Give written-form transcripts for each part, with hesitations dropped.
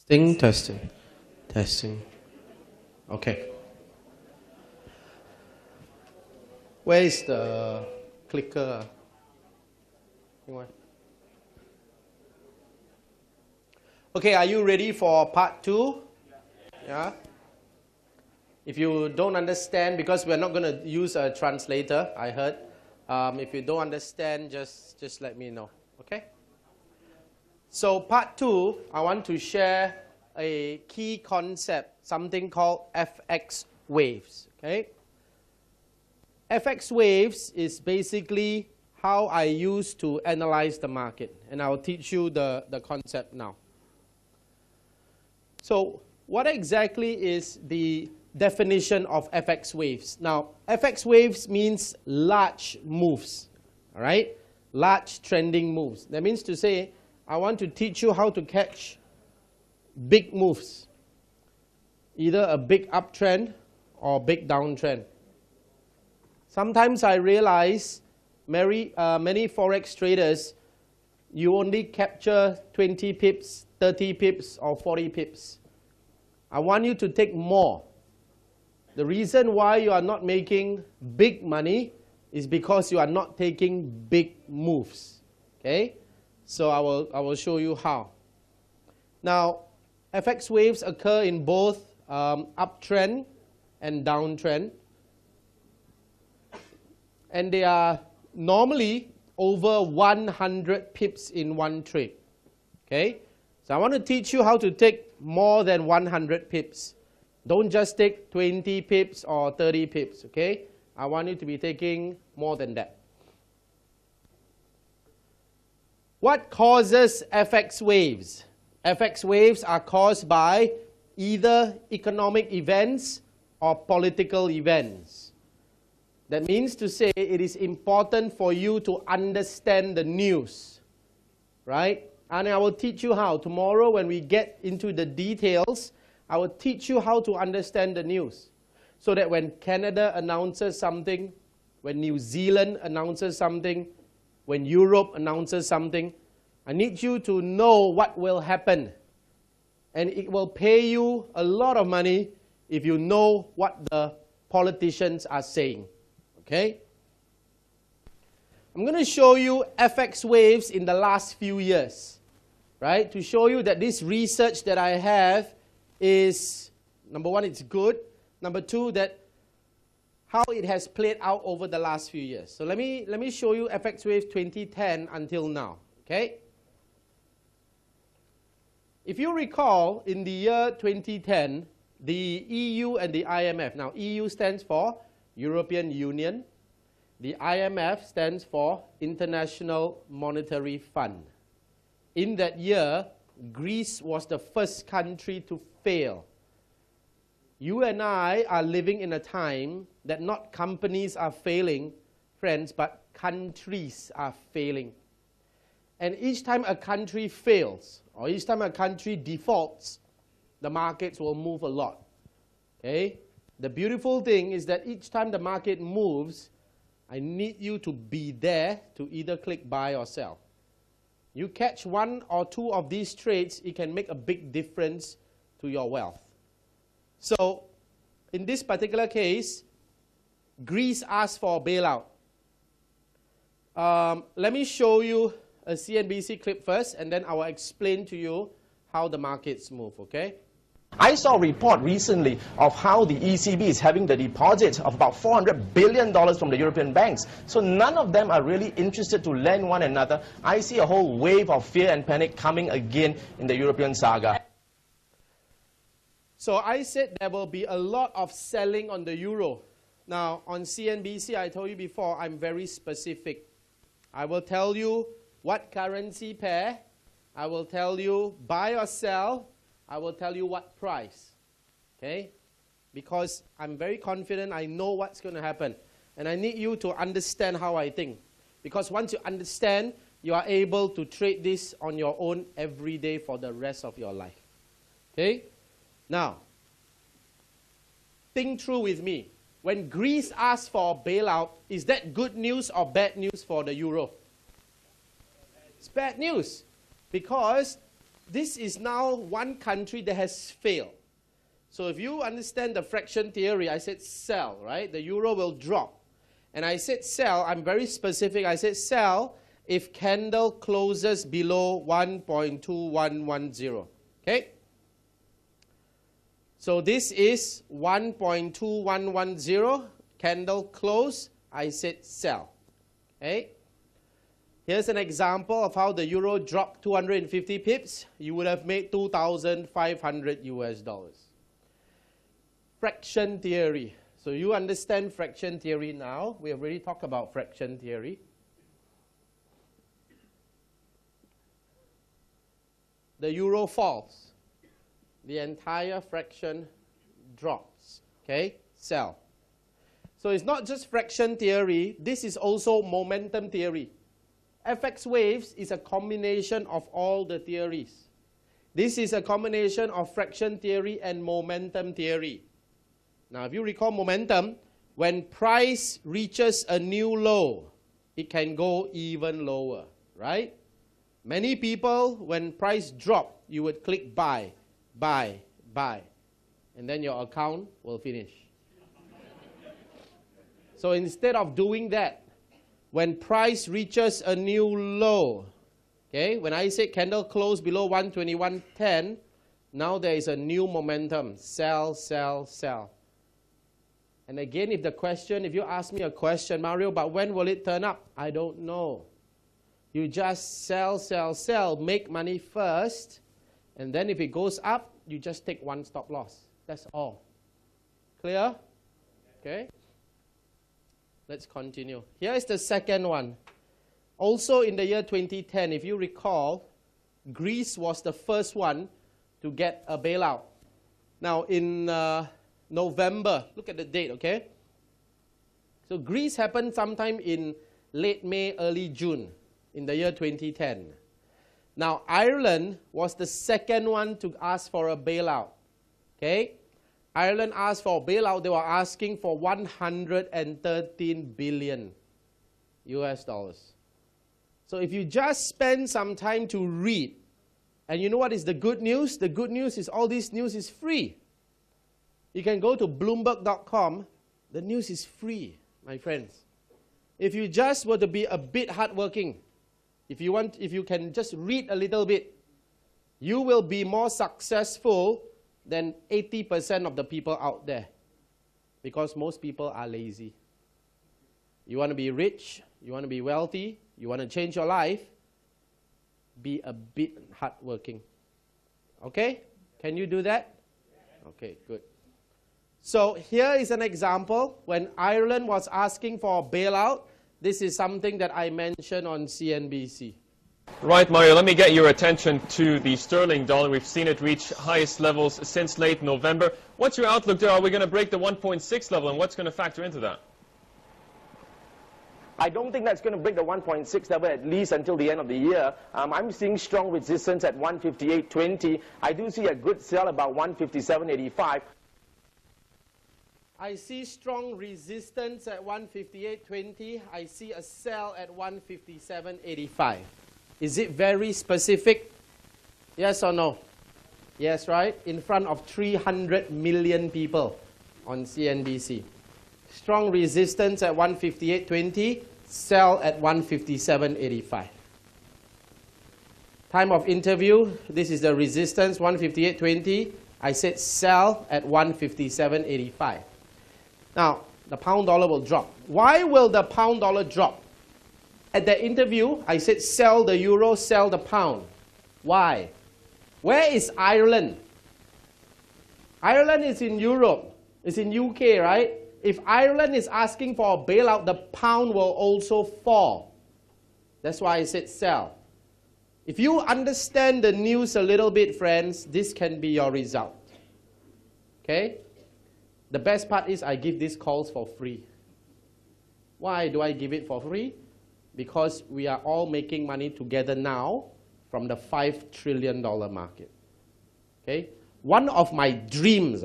Testing, testing, testing. Okay. Where is the clicker? Okay, are you ready for part 2? Yeah. If you don't understand, because we're not going to use a translator, I heard. If you don't understand, just let me know. Okay? So part 2, I want to share a key concept, something called FX waves. Okay? FX waves is basically how I use to analyze the market. And I'll teach you the concept now. So what exactly is the definition of FX waves? Now, FX waves means large moves. All right? Large trending moves. That means to say, I want to teach you how to catch big moves. Either a big uptrend or big downtrend. Sometimes I realize many Forex traders, you only capture 20 pips, 30 pips, or 40 pips. I want you to take more. The reason why you are not making big money is because you are not taking big moves. Okay? So I will show you how. Now, FX waves occur in both uptrend and downtrend. And they are normally over 100 pips in one trade. Okay? So I want to teach you how to take more than 100 pips. Don't just take 20 pips or 30 pips. Okay? I want you to be taking more than that. What causes FX waves? FX waves are caused by either economic events or political events. That means to say it is important for you to understand the news, right? And I will teach you how. Tomorrow when we get into the details, I will teach you how to understand the news. So that when Canada announces something, when New Zealand announces something, when Europe announces something, I need you to know what will happen. And it will pay you a lot of money if you know what the politicians are saying. Okay? I'm going to show you FX waves in the last few years, right? To show you that this research that I have is, number one, it's good. Number two, that how it has played out over the last few years. So let me show you FX waves 2010 until now. Okay? If you recall, in the year 2010, the EU and the IMF, now EU stands for European Union. The IMF stands for International Monetary Fund. In that year, Greece was the first country to fail. You and I are living in a time that not companies are failing, friends, but countries are failing. And each time a country fails, or each time a country defaults, the markets will move a lot. Okay? The beautiful thing is that each time the market moves, I need you to be there to either click buy or sell. You catch one or two of these trades, it can make a big difference to your wealth. So, in this particular case, Greece asked for a bailout. Let me show you a CNBC clip first, and then I will explain to you how the markets move, okay? I saw a report recently of how the ECB is having the deposit of about $400 billion from the European banks. So none of them are really interested to lend one another. I see a whole wave of fear and panic coming again in the European saga. So I said there will be a lot of selling on the euro. Now, on CNBC, I told you before, I'm very specific. I will tell you what currency pair. I will tell you buy or sell. I will tell you what price, okay? Because I'm very confident I know what's going to happen. And I need you to understand how I think. Because once you understand, you are able to trade this on your own every day for the rest of your life. Okay? Now, think through with me. When Greece asked for a bailout, is that good news or bad news for the euro? It's bad news. Because this is now one country that has failed. So if you understand the fraction theory, I said sell, right? The euro will drop. And I said sell, I'm very specific. I said sell if candle closes below 1.2110. Okay? So this is 1.2110, candle close, I said sell. Okay? Here's an example of how the euro dropped 250 pips. You would have made 2,500 US dollars. Fraction theory. So you understand fraction theory now. We have already talked about fraction theory. The euro falls. The entire fraction drops. Okay? Sell. So it's not just fraction theory. This is also momentum theory. FX waves is a combination of all the theories. This is a combination of fraction theory and momentum theory. Now, if you recall momentum, when price reaches a new low, it can go even lower, right? Many people, when price drop, you would click buy, buy, buy, and then your account will finish. So instead of doing that, when price reaches a new low, okay, when I say candle close below 121.10, now there is a new momentum, sell, sell, sell. And again, if you ask me a question, Mario, but when will it turn up? I don't know. You just sell, sell, sell, make money first, and then if it goes up, you just take one stop loss. That's all. Clear? Okay. Let's continue. Here is the second one. Also in the year 2010, if you recall, Greece was the first one to get a bailout. Now in November, look at the date, okay? So Greece happened sometime in late May, early June in the year 2010. Now Ireland was the second one to ask for a bailout, okay? Ireland asked for a bailout. They were asking for 113 billion US dollars. So if you just spend some time to read, and you know what is the good news? The good news is all this news is free. You can go to Bloomberg.com. The news is free, my friends. If you just were to be a bit hardworking, if you can just read a little bit, you will be more successful than 80% of the people out there. Because most people are lazy. You want to be rich, you want to be wealthy, you want to change your life, be a bit hardworking. Okay? Can you do that? Okay, good. So here is an example. When Ireland was asking for a bailout, this is something that I mentioned on CNBC. Right, Mario, let me get your attention to the sterling dollar. We've seen it reach highest levels since late November. What's your outlook there? Are we going to break the 1.6 level, and what's going to factor into that? I don't think that's going to break the 1.6 level at least until the end of the year. I'm seeing strong resistance at 158.20. I do see a good sell about 157.85. I see strong resistance at 158.20. I see a sell at 157.85. Is it very specific? Yes or no? Yes, right? In front of 300 million people on CNBC. Strong resistance at 158.20, sell at 157.85. Time of interview, this is the resistance, 158.20. I said sell at 157.85. Now, the pound dollar will drop. Why will the pound dollar drop? At the interview, I said sell the euro, sell the pound. Why? Where is Ireland? Ireland is in Europe. It's in UK, right? If Ireland is asking for a bailout, the pound will also fall. That's why I said sell. If you understand the news a little bit, friends, this can be your result. Okay? The best part is I give these calls for free. Why do I give it for free? Because we are all making money together now from the $5 trillion market. Okay? One of my dreams,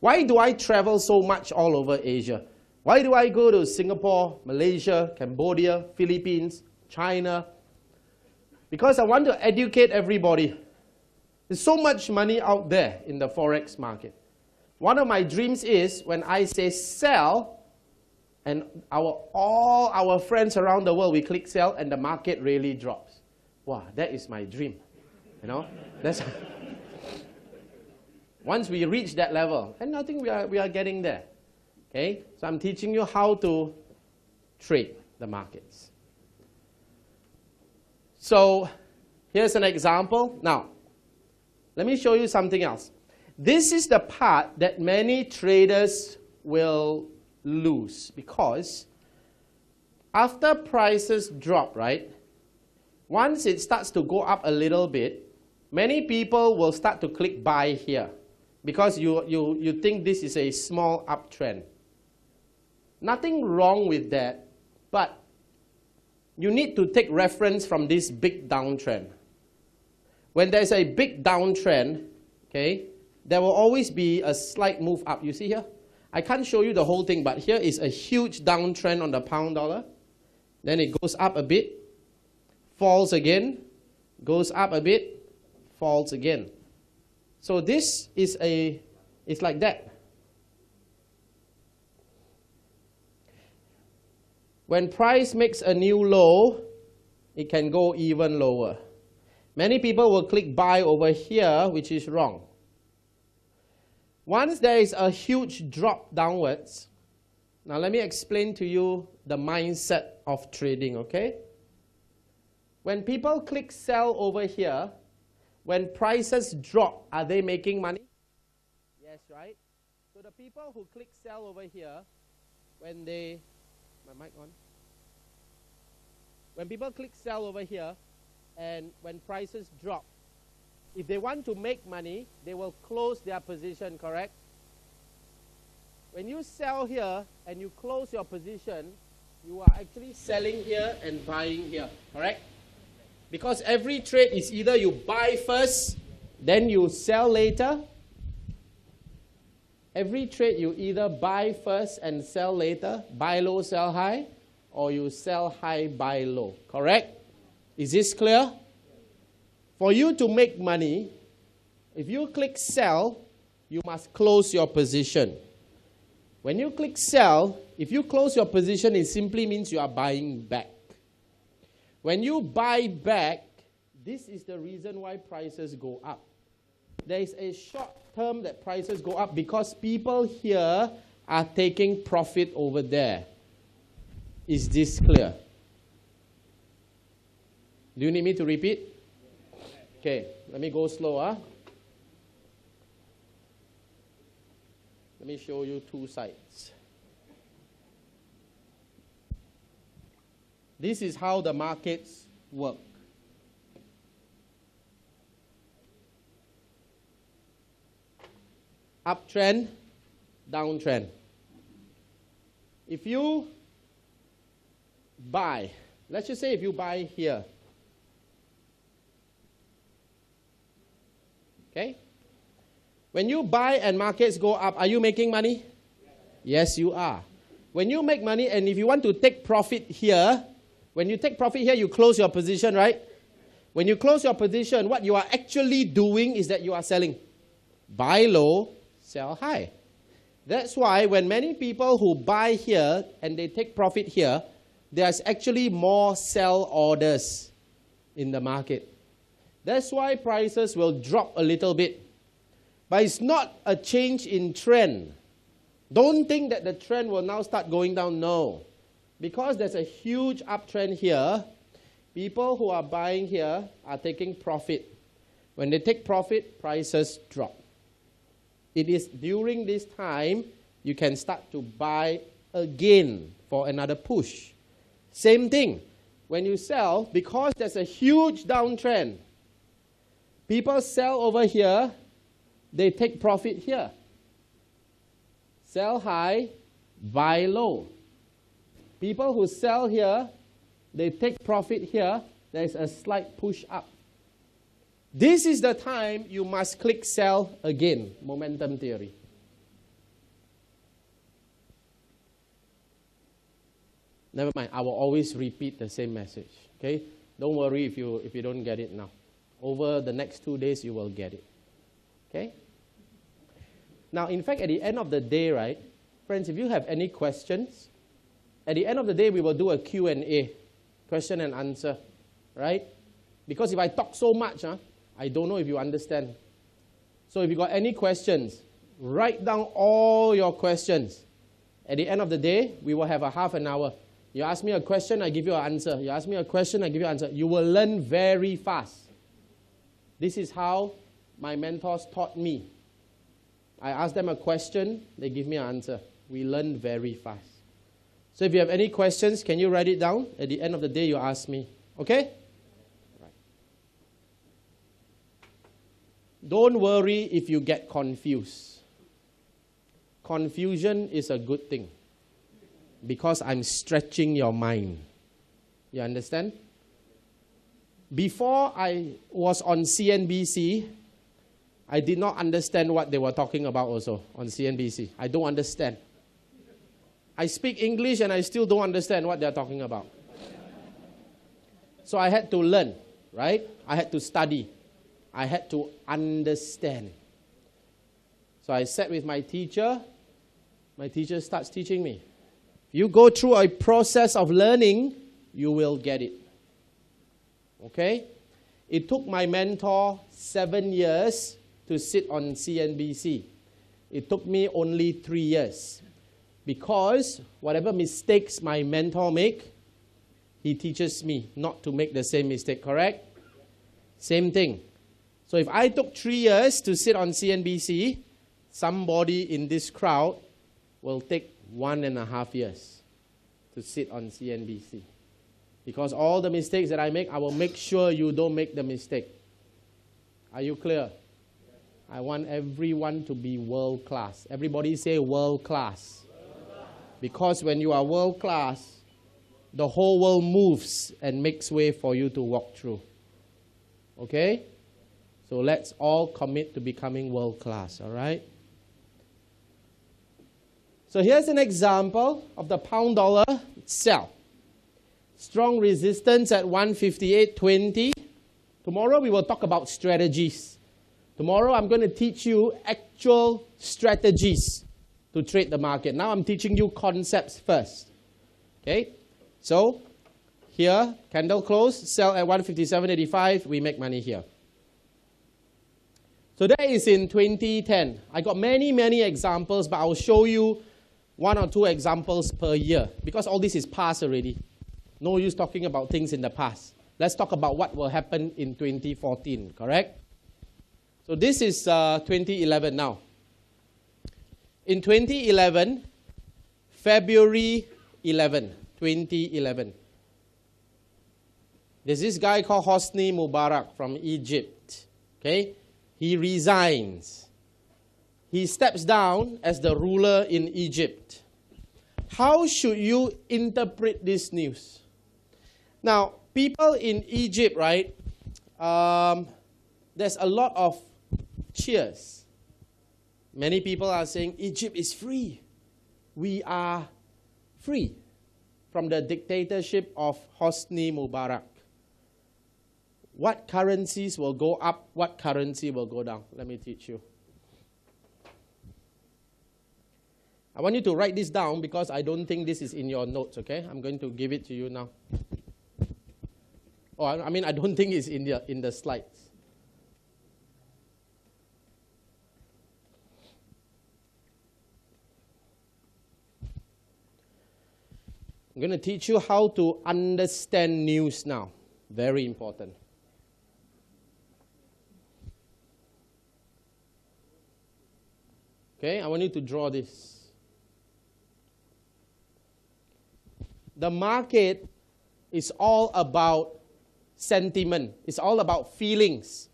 why do I travel so much all over Asia? Why do I go to Singapore, Malaysia, Cambodia, Philippines, China? because I want to educate everybody. There's so much money out there in the Forex market. One of my dreams is when I say sell, and all our friends around the world, we click sell, and the market really drops. Wow, that is my dream. You know, that's once we reach that level, and I think we are getting there. Okay, so I'm teaching you how to trade the markets. So here's an example. Now, let me show you something else. This is the part that many traders will lose, because after prices drop, right, once it starts to go up a little bit, many people will start to click buy here because you think this is a small uptrend. Nothing wrong with that, but you need to take reference from this big downtrend. When there's a big downtrend, okay, there will always be a slight move up. You see here? I can't show you the whole thing, but here is a huge downtrend on the pound dollar. Then it goes up a bit, falls again, goes up a bit, falls again. So this is it's like that. When price makes a new low, it can go even lower. Many people will click buy over here, which is wrong. Once there is a huge drop downwards, now let me explain to you the mindset of trading, okay? When people click sell over here, when prices drop, are they making money? Yes, right? So the people who click sell over here, when they, my mic on? When people click sell over here, and when prices drop, if they want to make money, they will close their position, correct? When you sell here and you close your position, you are actually selling here and buying here, correct? Because every trade is either you buy first, then you sell later. Every trade you either buy first and sell later, buy low, sell high, or you sell high, buy low, correct? Is this clear? For you to make money, if you click sell, you must close your position. When you click sell, if you close your position, it simply means you are buying back. When you buy back, this is the reason why prices go up. There is a short term that prices go up because people here are taking profit over there. Is this clear? Do you need me to repeat? Okay, let me go slower. Let me show you two sides. This is how the markets work. Uptrend, downtrend. If you buy, let's just say if you buy here, okay? When you buy and markets go up, are you making money? Yes, you are. When you make money and if you want to take profit here, when you take profit here, you close your position, right? When you close your position, what you are actually doing is that you are selling. Buy low, sell high. That's why when many people who buy here and they take profit here, there's actually more sell orders in the market. That's why prices will drop a little bit. But it's not a change in trend. Don't think that the trend will now start going down. No. Because there's a huge uptrend here, people who are buying here are taking profit. When they take profit, prices drop. It is during this time you can start to buy again for another push. Same thing. When you sell, because there's a huge downtrend, people sell over here, they take profit here. Sell high, buy low. People who sell here, they take profit here, there's a slight push up. This is the time you must click sell again, momentum theory. Never mind, I will always repeat the same message. Okay? Don't worry if you don't get it now. Over the next 2 days, you will get it. Okay? Now, in fact, at the end of the day, right, friends, if you have any questions, at the end of the day, we will do a Q&A, question and answer, right? Because if I talk so much, I don't know if you understand. So if you got any questions, write down all your questions. At the end of the day, we will have a half an hour. You ask me a question, I give you an answer. You ask me a question, I give you an answer. You will learn very fast. This is how my mentors taught me. I ask them a question, they give me an answer. We learn very fast. So if you have any questions, can you write it down? At the end of the day, you ask me. Okay? Right. Don't worry if you get confused. Confusion is a good thing because I'm stretching your mind. You understand? Before I was on CNBC, I did not understand what they were talking about also on CNBC. I don't understand. I speak English and I still don't understand what they're talking about. So I had to learn, right? I had to study. I had to understand. So I sat with my teacher. My teacher starts teaching me. You go through a process of learning, you will get it. Okay? It took my mentor 7 years to sit on CNBC. It took me only 3 years. Because whatever mistakes my mentor make, he teaches me not to make the same mistake, correct? Same thing. So if I took 3 years to sit on CNBC, somebody in this crowd will take 1.5 years to sit on CNBC. Because all the mistakes that I make, I will make sure you don't make the mistake. Are you clear? I want everyone to be world class. Everybody say world class. Because when you are world class, the whole world moves and makes way for you to walk through. Okay? So let's all commit to becoming world class, all right? So here's an example of the pound dollar sell. Strong resistance at 158.20. Tomorrow we will talk about strategies. Tomorrow I'm going to teach you actual strategies to trade the market. Now I'm teaching you concepts first. Okay? So here, candle close, sell at 157.85, we make money here. So that is in 2010. I got many examples, but I'll show you 1 or 2 examples per year because all this is past already. No use talking about things in the past. Let's talk about what will happen in 2014, correct? So this is 2011 now. In 2011, February 11, 2011, there's this guy called Hosni Mubarak from Egypt. Okay? He resigns. He steps down as the ruler in Egypt. How should you interpret this news? Now, people in Egypt, right, there's a lot of cheers. Many people are saying, Egypt is free. We are free from the dictatorship of Hosni Mubarak. What currencies will go up? What currency will go down? Let me teach you. I want you to write this down because I don't think this is in your notes, okay? I'm going to give it to you now. Oh, I mean, I don't think it's in the slides. I'm going to teach you how to understand news now. Very important. Okay, I want you to draw this. The market is all about sentiment. It's all about feelings.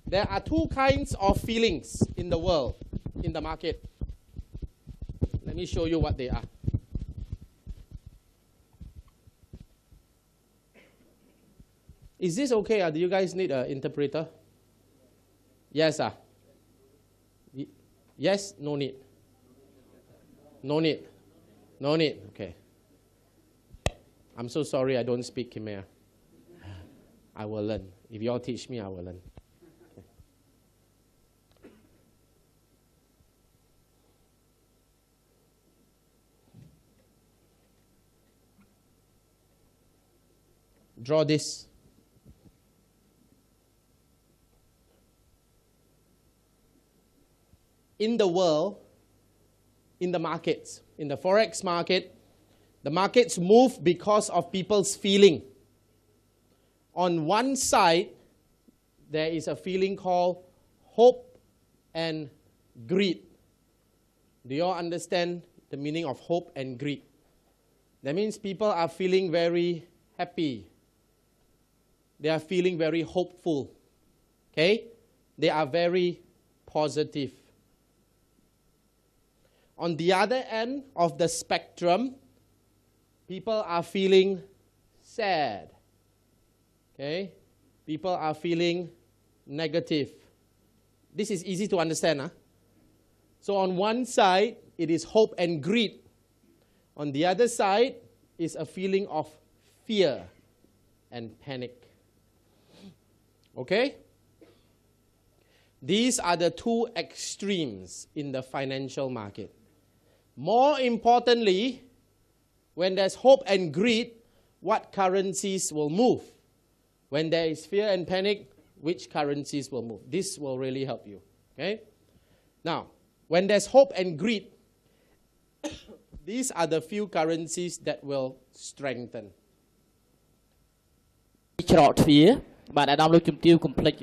There are 2 kinds of feelings in the world, in the market. Let me show you what they are. Is this okay? Do you guys need an interpreter? Yes, sir. Yes? No need? No need? No need? Okay. I'm so sorry I don't speak Khmer. I will learn. If you all teach me, I will learn. Okay. Draw this. In the world, in the markets, in the Forex market, the markets move because of people's feeling. On one side, there is a feeling called hope and greed. Do you all understand the meaning of hope and greed? That means people are feeling very happy. They are feeling very hopeful. Okay? They are very positive. On the other end of the spectrum, people are feeling sad. Okay? People are feeling negative. This is easy to understand. Huh? So on one side, it is hope and greed. On the other side is a feeling of fear and panic. Okay? These are the two extremes in the financial market. More importantly, when there's hope and greed, what currencies will move? When there is fear and panic, which currencies will move? This will really help you. Okay? Now, when there's hope and greed, these are the few currencies that will strengthen. ច្រកទ្វារបាទអាដាមលោកជំទាវកុំភ្លេច